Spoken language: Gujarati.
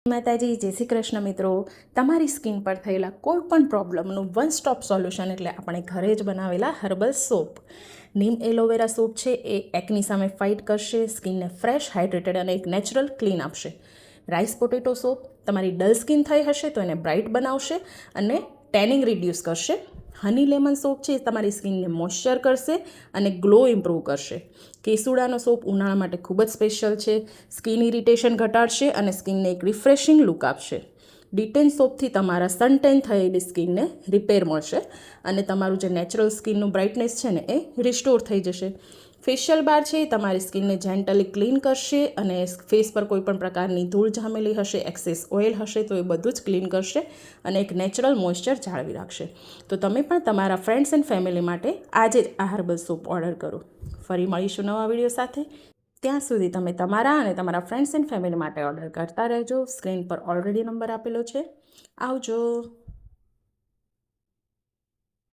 માતાજી, જય શ્રી કૃષ્ણ મિત્રો. તમારી સ્કિન પર થયેલા કોઈ પણ પ્રોબ્લેમનું વન સ્ટોપ સોલ્યુશન એટલે આપણે ઘરે જ બનાવેલા હર્બલ સોપ. નીમ એલોવેરા સોપ છે એ એકની સામે ફાઇટ કરશે, સ્કિનને ફ્રેશ, હાઇડ્રેટેડ અને એક નેચરલ ક્લીન આપશે. રાઈસ પોટેટો સોપ તમારી ડલ સ્કિન થઈ હશે તો એને બ્રાઇટ બનાવશે અને ટેનિંગ રિડ્યુસ કરશે. હની લેમન સોપ છે એ તમારી સ્કિનને મોઇશ્ચર કરશે અને ગ્લો ઇમ્પ્રૂવ કરશે. કેસુડાનો સોપ ઉનાળા માટે ખૂબ જ સ્પેશિયલ છે, સ્કિન ઇરિટેશન ઘટાડશે અને સ્કિનને એક રિફ્રેશિંગ લુક આપશે. ડિટેન સોપથી તમારા સનટેન થયેલી સ્કિનને રિપેર મળશે અને તમારું જે નેચરલ સ્કિનનું બ્રાઇટનેસ છે ને એ રિસ્ટોર થઈ જશે. ફેશિયલ બાર છે એ તમારી સ્કિનને જેન્ટલી ક્લીન કરશે અને ફેસ પર કોઈ પણ પ્રકારની ધૂળ જામેલી હશે, એક્સેસ ઓઇલ હશે તો એ બધું જ ક્લીન કરશે અને એક નેચરલ મોઇશ્ચર જાળવી રાખશે. તો તમે પણ તમારા ફ્રેન્ડ્સ એન્ડ ફેમિલી માટે આજે જ આ હર્બલ સોપ ઓર્ડર કરો. ફરી મળીશું નવા વિડીયો સાથે. ત્યાં સુધી તમે તમારા અને તમારા ફ્રેન્ડ્સ એન્ડ ફેમિલી માટે ઓર્ડર કરતા રહેજો. સ્ક્રીન પર ઓલરેડી નંબર આપેલો છે. આવજો.